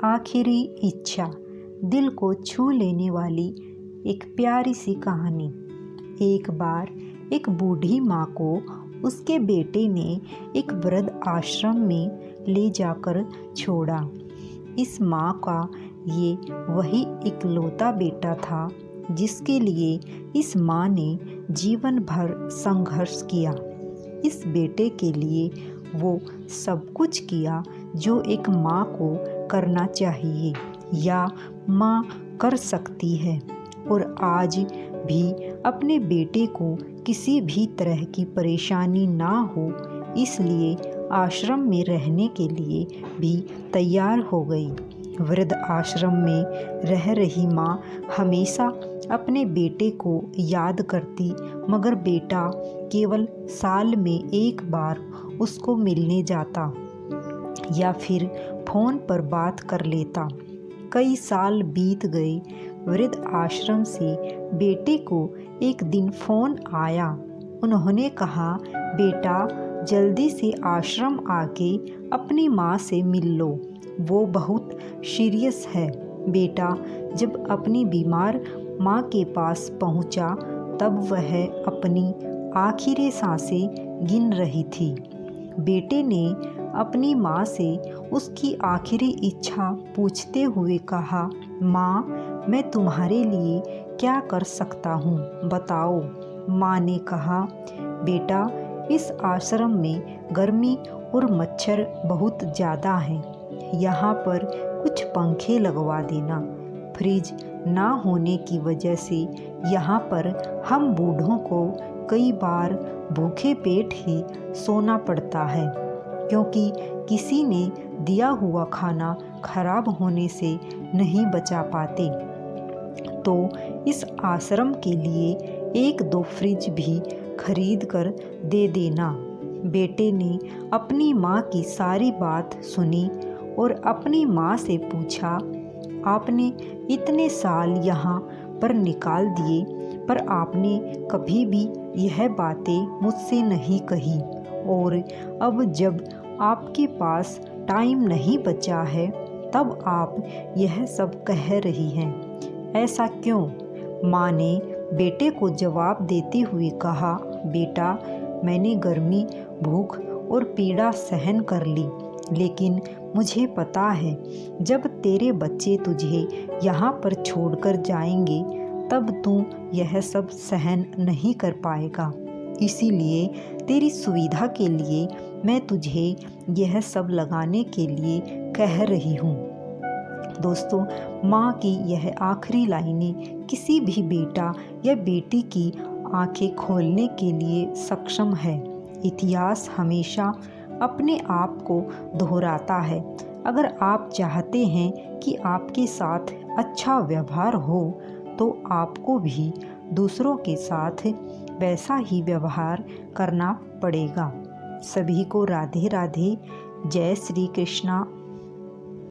आखिरी इच्छा, दिल को छू लेने वाली एक प्यारी सी कहानी। एक बार एक बूढ़ी माँ को उसके बेटे ने एक वृद्ध आश्रम में ले जाकर छोड़ा। इस माँ का ये वही इकलौता बेटा था जिसके लिए इस माँ ने जीवन भर संघर्ष किया। इस बेटे के लिए वो सब कुछ किया जो एक माँ को करना चाहिए या माँ कर सकती है, और आज भी अपने बेटे को किसी भी तरह की परेशानी ना हो इसलिए आश्रम में रहने के लिए भी तैयार हो गई। वृद्ध आश्रम में रह रही माँ हमेशा अपने बेटे को याद करती, मगर बेटा केवल साल में एक बार उसको मिलने जाता या फिर फ़ोन पर बात कर लेता। कई साल बीत गए। वृद्ध आश्रम से बेटे को एक दिन फ़ोन आया। उन्होंने कहा, बेटा जल्दी से आश्रम आके अपनी माँ से मिल लो, वो बहुत सीरियस है। बेटा जब अपनी बीमार माँ के पास पहुँचा तब वह अपनी आखिरी सांसें गिन रही थी। बेटे ने अपनी माँ से उसकी आखिरी इच्छा पूछते हुए कहा, माँ मैं तुम्हारे लिए क्या कर सकता हूँ, बताओ। माँ ने कहा, बेटा इस आश्रम में गर्मी और मच्छर बहुत ज़्यादा हैं, यहाँ पर कुछ पंखे लगवा देना। फ्रिज ना होने की वजह से यहाँ पर हम बूढ़ों को कई बार भूखे पेट ही सोना पड़ता है, क्योंकि किसी ने दिया हुआ खाना खराब होने से नहीं बचा पाते। तो इस आश्रम के लिए एक दो फ्रिज भी खरीद कर दे देना। बेटे ने अपनी माँ की सारी बात सुनी और अपनी माँ से पूछा, आपने इतने साल यहाँ पर निकाल दिए पर आपने कभी भी यह बातें मुझसे नहीं कही, और अब जब आपके पास टाइम नहीं बचा है तब आप यह सब कह रही हैं, ऐसा क्यों? माँ ने बेटे को जवाब देते हुए कहा, बेटा मैंने गर्मी, भूख और पीड़ा सहन कर ली, लेकिन मुझे पता है जब तेरे बच्चे तुझे यहाँ पर छोड़कर जाएंगे तब तू यह सब सहन नहीं कर पाएगा। इसीलिए तेरी सुविधा के लिए मैं तुझे यह सब लगाने के लिए कह रही हूँ। दोस्तों, माँ की यह आखिरी लाइनें किसी भी बेटा या बेटी की आंखें खोलने के लिए सक्षम है। इतिहास हमेशा अपने आप को दोहराता है। अगर आप चाहते हैं कि आपके साथ अच्छा व्यवहार हो तो आपको भी दूसरों के साथ वैसा ही व्यवहार करना पड़ेगा। सभी को राधे राधे। जय श्री कृष्णा।